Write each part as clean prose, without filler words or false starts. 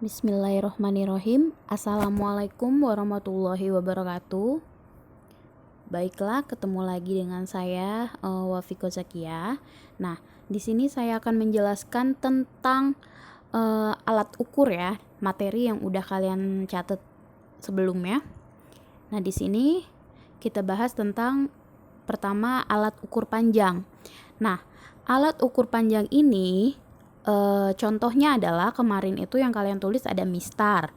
Bismillahirrohmanirrohim. Assalamualaikum warahmatullahi wabarakatuh. Baiklah, ketemu lagi dengan saya Wafiko Zakia. Nah, di sini saya akan menjelaskan tentang alat ukur ya, materi yang udah kalian catat sebelumnya. Nah, di sini kita bahas tentang pertama alat ukur panjang. Nah, alat ukur panjang ini contohnya adalah kemarin itu yang kalian tulis ada mistar,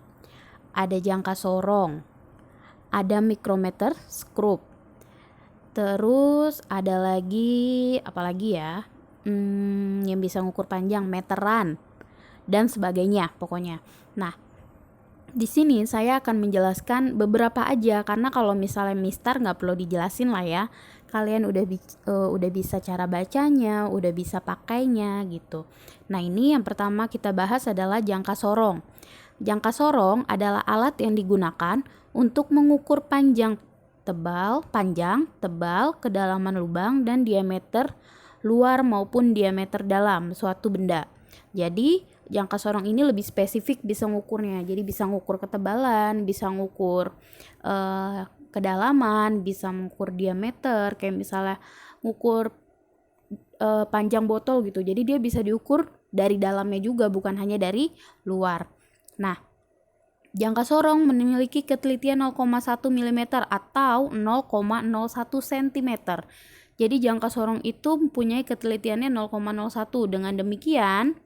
ada jangka sorong, ada mikrometer skrup, terus ada lagi apalagi ya yang bisa ngukur panjang, meteran dan sebagainya pokoknya. Nah, di sini saya akan menjelaskan beberapa aja karena kalau misalnya mistar nggak perlu dijelasin lah ya. Kalian udah bisa cara bacanya, udah bisa pakainya gitu. Nah, ini yang pertama kita bahas adalah jangka sorong. Jangka sorong adalah alat yang digunakan untuk mengukur panjang, tebal, kedalaman lubang dan diameter luar maupun diameter dalam suatu benda. Jadi, jangka sorong ini lebih spesifik bisa ngukurnya. Jadi bisa ngukur ketebalan, bisa ngukur kedalaman, bisa mengukur diameter, kayak misalnya ngukur panjang botol gitu. Jadi dia bisa diukur dari dalamnya juga, bukan hanya dari luar. Nah, jangka sorong memiliki ketelitian 0,1 mm atau 0,01 cm. Jadi jangka sorong itu mempunyai ketelitiannya 0,01. Dengan demikian,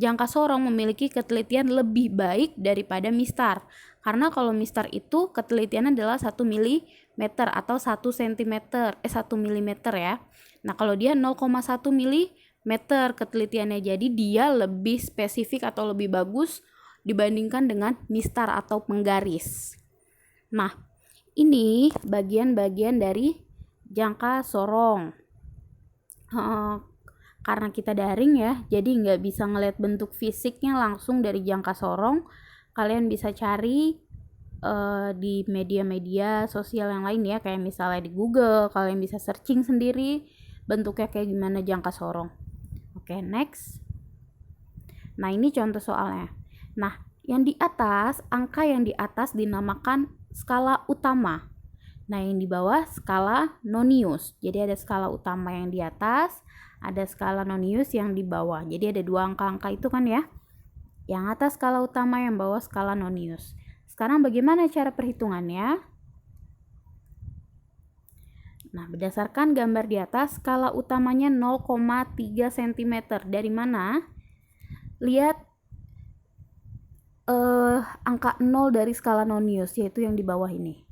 jangka sorong memiliki ketelitian lebih baik daripada mistar. Karena kalau mistar itu ketelitiannya adalah 1 mm atau 1 cm, 1 mm ya. Nah, kalau dia 0,1 mm ketelitiannya, jadi dia lebih spesifik atau lebih bagus dibandingkan dengan mistar atau penggaris. Nah, ini bagian-bagian dari jangka sorong. Karena kita daring ya, jadi nggak bisa ngeliat bentuk fisiknya langsung dari jangka sorong. Kalian bisa cari di media-media sosial yang lain ya, kayak misalnya di Google, kalian bisa searching sendiri bentuknya kayak gimana jangka sorong. Oke, next. Nah, ini contoh soalnya. Nah, angka yang di atas dinamakan skala utama. Nah, yang di bawah skala nonius. Jadi ada skala utama yang di atas, ada skala nonius yang di bawah. Jadi ada dua angka-angka itu kan ya. Yang atas skala utama, yang bawah skala nonius. Sekarang bagaimana cara perhitungannya? Nah, berdasarkan gambar di atas, skala utamanya 0,3 cm. Dari mana? Lihat angka 0 dari skala nonius, yaitu yang di bawah ini.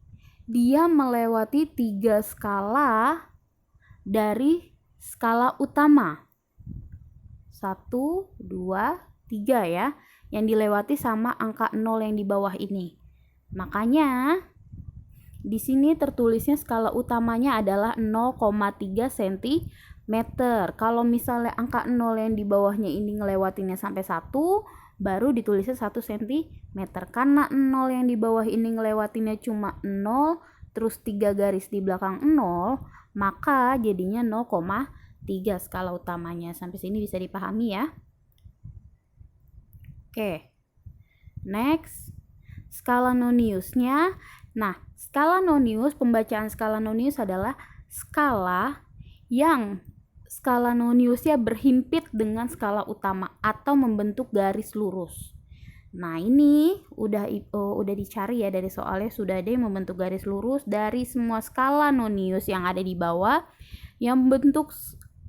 Dia melewati 3 skala dari skala utama. 1, 2, 3 ya, yang dilewati sama angka 0 yang di bawah ini. Makanya di sini tertulisnya skala utamanya adalah 0,3 cm. Kalau misalnya angka 0 yang di bawahnya ini ngelewatinnya sampai 1, baru ditulisnya 1 cm. Karena 0 yang di bawah ini ngelewatinnya cuma 0, terus 3 garis di belakang 0, maka jadinya 0,3 skala utamanya. Sampai sini bisa dipahami ya. Oke, next, skala noniusnya. Nah, skala nonius, pembacaan skala nonius adalah skala yang skala noniusnya berhimpit dengan skala utama atau membentuk garis lurus. Nah, ini udah dicari ya dari soalnya, sudah ada yang membentuk garis lurus dari semua skala nonius yang ada di bawah. Yang membentuk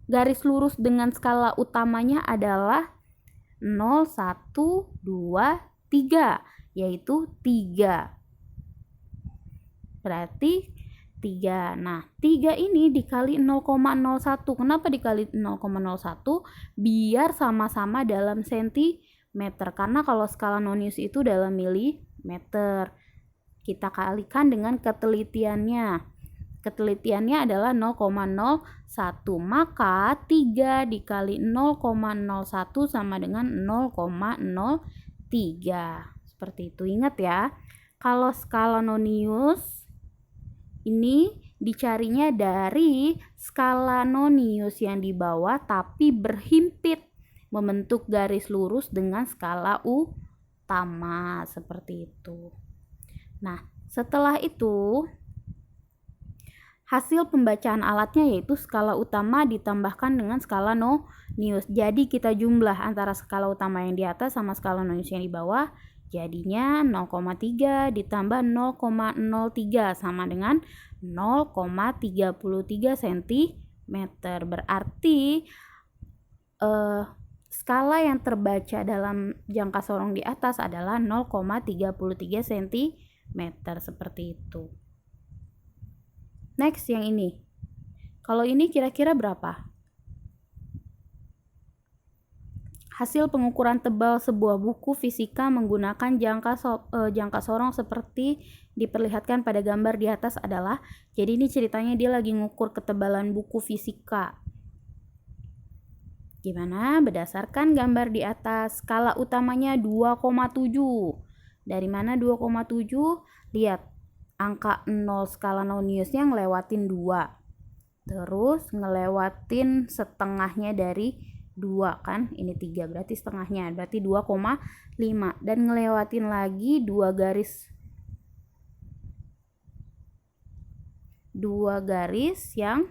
garis lurus dengan skala utamanya adalah 0, 1, 2, 3, yaitu 3. Berarti 3. Nah, 3 ini dikali 0,01. Kenapa dikali 0,01? Biar sama-sama dalam sentimeter. Karena kalau skala nonius itu dalam milimeter. Kita kalikan dengan ketelitiannya. Ketelitiannya adalah 0,01. Maka 3 dikali 0,01 sama dengan 0,03. Seperti itu. Ingat ya, kalau skala nonius ini dicarinya dari skala nonius yang di bawah tapi berhimpit membentuk garis lurus dengan skala utama seperti itu. Nah, setelah itu hasil pembacaan alatnya yaitu skala utama ditambahkan dengan skala nonius. Jadi kita jumlah antara skala utama yang di atas sama skala nonius yang di bawah. Jadinya 0,3 ditambah 0,03 sama dengan 0,33 cm. Berarti skala yang terbaca dalam jangka sorong di atas adalah 0,33 cm seperti itu. Next yang ini. Kalau ini kira-kira berapa? Hasil pengukuran tebal sebuah buku fisika menggunakan jangka sorong seperti diperlihatkan pada gambar di atas adalah, jadi ini ceritanya dia lagi ngukur ketebalan buku fisika. Gimana? Berdasarkan gambar di atas, skala utamanya 2,7. Dari mana 2,7? Lihat, angka 0 skala noniusnya ngelewatin 2. Terus ngelewatin setengahnya dari 2 kan, ini 3 berarti setengahnya, berarti 2,5. Dan ngelewatin lagi 2 garis yang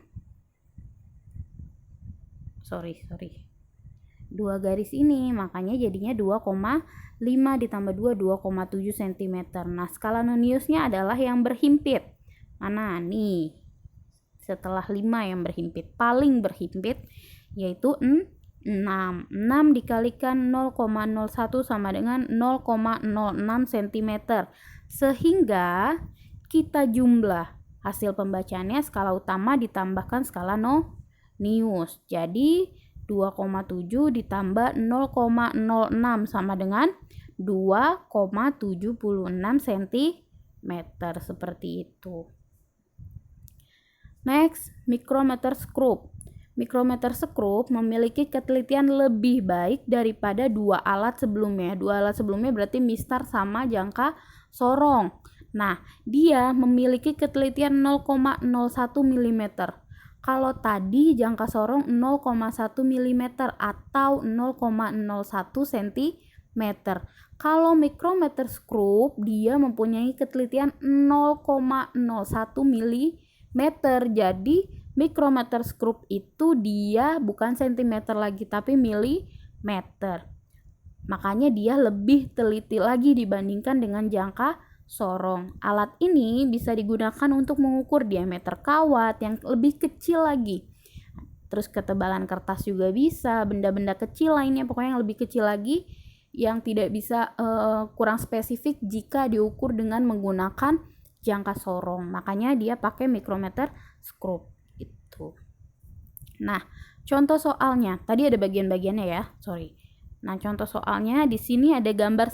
2 garis ini, makanya jadinya 2,5 ditambah 2, 2,7 cm. Nah, skala noniusnya adalah yang berhimpit. Mana nih? Setelah 5 yang berhimpit, paling berhimpit yaitu 6. 6 dikalikan 0,01 sama dengan 0,06 cm. Sehingga kita jumlah hasil pembacaannya skala utama ditambahkan skala nonius. Jadi 2,7 ditambah 0,06 sama dengan 2,76 cm seperti itu. Next, micrometer screw. Micrometer screw memiliki ketelitian lebih baik daripada 2 alat sebelumnya. 2 alat sebelumnya berarti mistar sama jangka sorong. Nah, dia memiliki ketelitian 0,01 mm. Kalau tadi jangka sorong 0,1 mm atau 0,01 cm. Kalau micrometer screw dia mempunyai ketelitian 0,01 mm. Jadi micrometer screw itu dia bukan centimeter lagi tapi milimeter. Makanya dia lebih teliti lagi dibandingkan dengan jangka sorong. Alat ini bisa digunakan untuk mengukur diameter kawat yang lebih kecil lagi. Terus ketebalan kertas juga bisa, benda-benda kecil lainnya pokoknya yang lebih kecil lagi yang tidak bisa kurang spesifik jika diukur dengan menggunakan jangka sorong. Makanya dia pakai micrometer screw itu. Nah, contoh soalnya, tadi ada bagian-bagiannya ya, Nah, contoh soalnya di sini ada gambar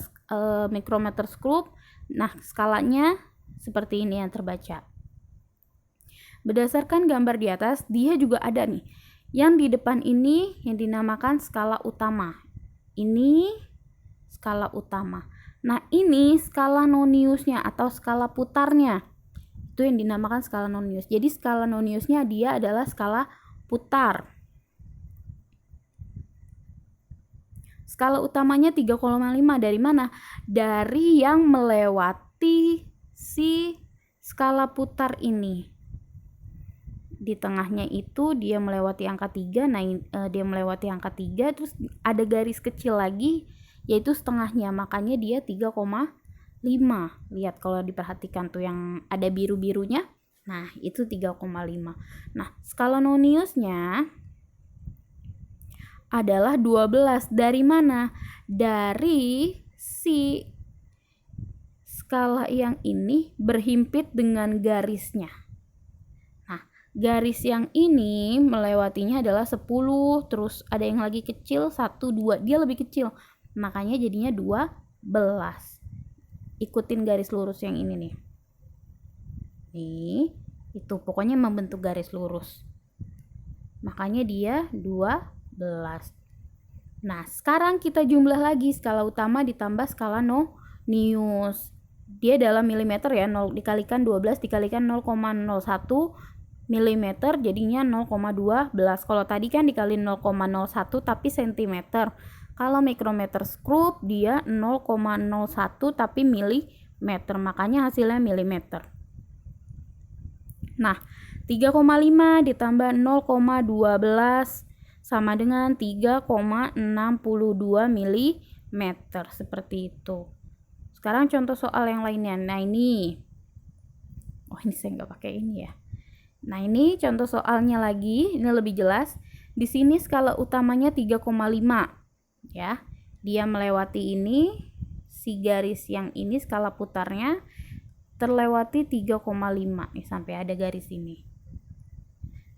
micrometer screw. Nah, skalanya seperti ini yang terbaca. Berdasarkan gambar di atas, dia juga ada nih. Yang di depan ini yang dinamakan skala utama. Ini skala utama. Nah, ini skala noniusnya atau skala putarnya. Itu yang dinamakan skala nonius. Jadi skala noniusnya dia adalah skala putar. Skala utamanya 3,5 dari mana? Dari yang melewati si skala putar ini. Di tengahnya itu dia melewati angka 3, dia melewati angka 3, terus ada garis kecil lagi yaitu setengahnya, makanya dia 3,5. Lihat kalau diperhatikan tuh yang ada biru-birunya. Nah, itu 3,5. Nah, skala noniusnya adalah 12. Dari mana? Dari si skala yang ini berhimpit dengan garisnya. Nah, garis yang ini melewatinya adalah 10, terus ada yang lagi kecil 1, 2. Dia lebih kecil. Makanya jadinya 12. Ikutin garis lurus yang ini nih. Nih, itu pokoknya membentuk garis lurus. Makanya dia 12. Nah, sekarang kita jumlah lagi skala utama ditambah skala nonius. Dia dalam milimeter ya, 0 dikalikan 12 dikalikan 0,01 mm jadinya 0,12. Kalau tadi kan dikali 0,01 tapi cm. Kalau mikrometer skrup dia 0,01 tapi milimeter, makanya hasilnya milimeter. Nah, 3,5 ditambah 0,12 sama dengan 3,62 milimeter, seperti itu. Sekarang contoh soal yang lainnya. Nah, ini saya nggak pakai ini ya. Nah, ini contoh soalnya lagi, ini lebih jelas. Di sini skala utamanya 3,5 ya. Dia melewati ini, si garis yang ini skala putarnya terlewati 3,5 nih, sampai ada garis ini.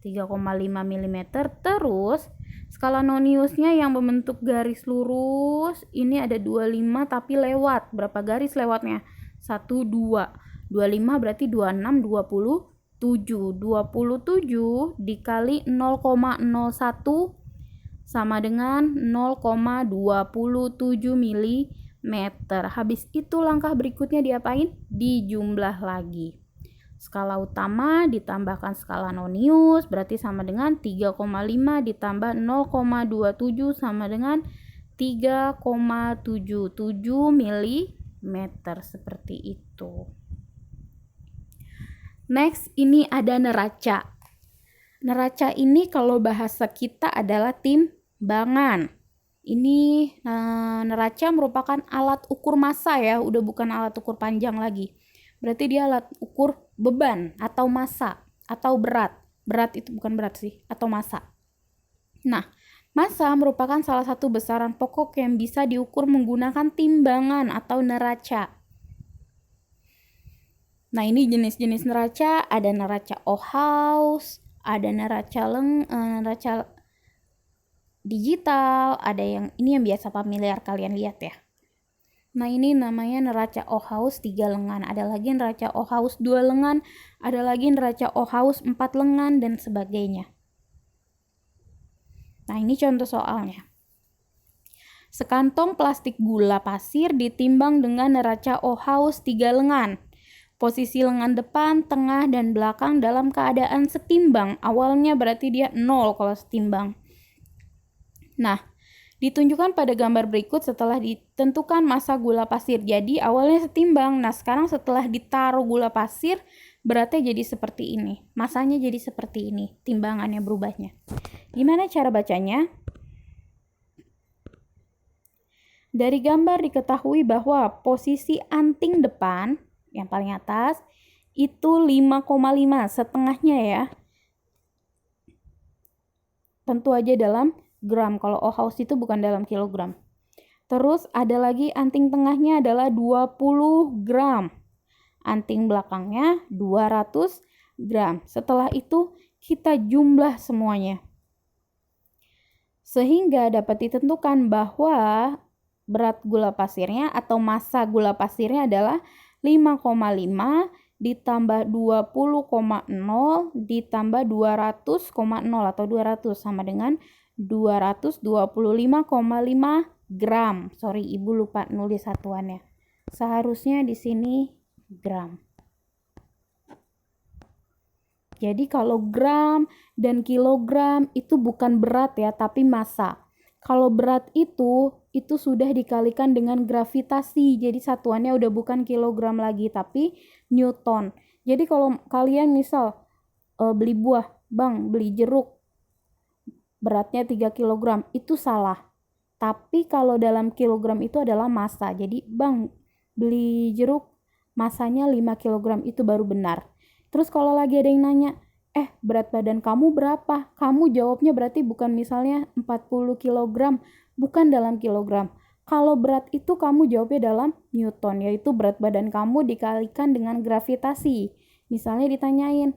3,5 mm. Terus skala noniusnya yang membentuk garis lurus ini ada 25 tapi lewat. Berapa garis lewatnya? 1, 2. 25 berarti 26, 27. 27 dikali 0,01 sama dengan 0,27 mm. Habis itu langkah berikutnya diapain? Dijumlah lagi. Skala utama ditambahkan skala nonius berarti sama dengan 3,5 ditambah 0,27 sama dengan 3,77 mm, seperti itu. Next, ini ada neraca. Neraca ini kalau bahasa kita adalah timbangan. Ini neraca merupakan alat ukur massa ya, udah bukan alat ukur panjang lagi. Berarti dia alat ukur beban atau massa atau berat. Berat itu bukan berat sih, atau massa. Nah, massa merupakan salah satu besaran pokok yang bisa diukur menggunakan timbangan atau neraca. Nah, ini jenis-jenis neraca, ada neraca Ohaus, ada neraca digital, ada yang ini yang biasa familiar kalian lihat ya. Nah, ini namanya neraca Ohaus 3 lengan, ada lagi neraca Ohaus 2 lengan, ada lagi neraca Ohaus 4 lengan dan sebagainya. Nah, ini contoh soalnya. Sekantong plastik gula pasir ditimbang dengan neraca Ohaus 3 lengan. Posisi lengan depan, tengah, dan belakang dalam keadaan setimbang. Awalnya berarti dia 0 kalau setimbang. Nah, ditunjukkan pada gambar berikut setelah ditentukan massa gula pasir. Jadi awalnya setimbang. Nah, sekarang setelah ditaruh gula pasir, beratnya jadi seperti ini. Massanya jadi seperti ini. Timbangannya berubahnya. Gimana cara bacanya? Dari gambar diketahui bahwa posisi anting depan yang paling atas itu 5,5 setengahnya ya. Tentu aja dalam gram, kalau Ohaus itu bukan dalam kilogram. Terus ada lagi anting tengahnya adalah 20 gram. Anting belakangnya 200 gram. Setelah itu kita jumlah semuanya. Sehingga dapat ditentukan bahwa berat gula pasirnya atau massa gula pasirnya adalah 5,5 ditambah 20,0 ditambah 200,0 atau 200 sama dengan 225,5 gram. Sorry, Ibu lupa nulis satuannya. Seharusnya di sini gram. Jadi kalau gram dan kilogram itu bukan berat ya, tapi massa. Kalau berat itu sudah dikalikan dengan gravitasi. Jadi satuannya udah bukan kilogram lagi, tapi newton. Jadi kalau kalian misal beli buah, Bang, beli jeruk, beratnya 3 kg, itu salah. Tapi kalau dalam kilogram itu adalah massa. Jadi, Bang, beli jeruk, massanya 5 kg, itu baru benar. Terus kalau lagi ada yang nanya, berat badan kamu berapa? Kamu jawabnya berarti bukan misalnya 40 kg, bukan dalam kilogram. Kalau berat itu kamu jawabnya dalam newton, yaitu berat badan kamu dikalikan dengan gravitasi. Misalnya ditanyain,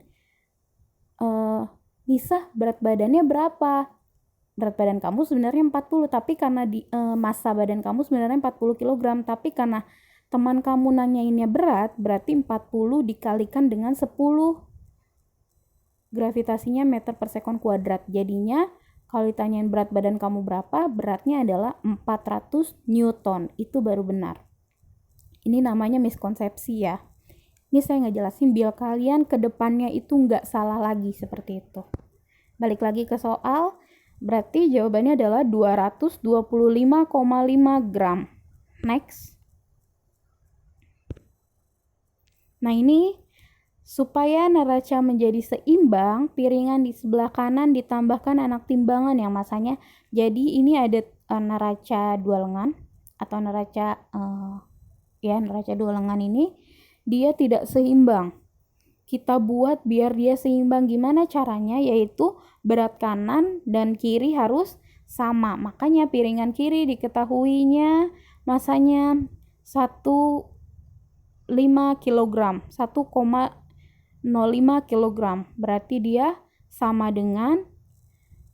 Nisa berat badannya berapa? Berat badan kamu sebenarnya 40, tapi karena massa badan kamu sebenarnya 40 kg, tapi karena teman kamu nanyainnya berat, berarti 40 dikalikan dengan 10. Gravitasinya meter per sekon kuadrat. Jadinya kalau ditanyain berat badan kamu berapa, beratnya adalah 400 Newton. Itu baru benar. Ini namanya miskonsepsi ya. Ini saya ngejelasin biar kalian ke depannya itu nggak salah lagi seperti itu. Balik lagi ke soal. Berarti jawabannya adalah 225,5 gram. Next. Nah, ini supaya neraca menjadi seimbang, piringan di sebelah kanan ditambahkan anak timbangan yang masanya. Jadi ini ada neraca dua lengan atau neraca neraca dua lengan ini dia tidak seimbang. Kita buat biar dia seimbang. Gimana caranya? Yaitu berat kanan dan kiri harus sama. Makanya piringan kiri diketahuinya masanya 1,5 kg, 1,05 kg. Berarti dia sama dengan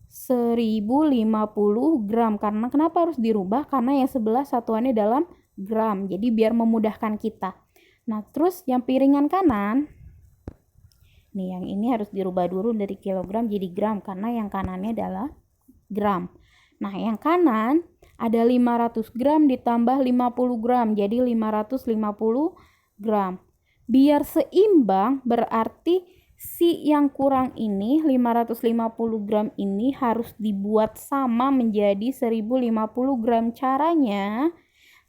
1050 gram. Karena kenapa harus dirubah? Karena yang sebelah satuannya dalam gram. Jadi biar memudahkan kita. Nah, terus yang piringan kanan, nih yang ini harus dirubah dulu dari kilogram jadi gram karena yang kanannya adalah gram. Nah, yang kanan ada 500 gram ditambah 50 gram jadi 550 gram. Biar seimbang berarti si yang kurang ini 550 gram ini harus dibuat sama menjadi 1050 gram. Caranya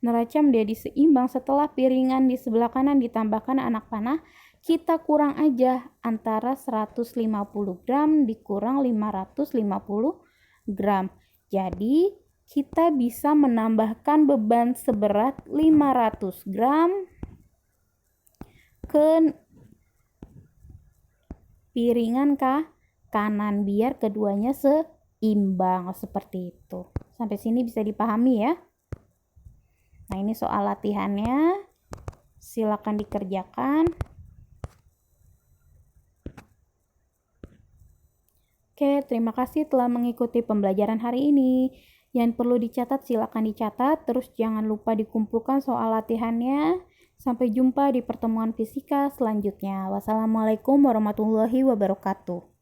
neraca menjadi seimbang setelah piringan di sebelah kanan ditambahkan anak panah. Kita kurang aja antara 150 gram dikurang 550 gram. Jadi kita bisa menambahkan beban seberat 500 gram ke piringan kanan biar keduanya seimbang seperti itu. Sampai sini bisa dipahami ya. Nah, ini soal latihannya. Silakan dikerjakan. Oke, terima kasih telah mengikuti pembelajaran hari ini. Yang perlu dicatat silakan dicatat, terus jangan lupa dikumpulkan soal latihannya. Sampai jumpa di pertemuan fisika selanjutnya. Wassalamualaikum warahmatullahi wabarakatuh.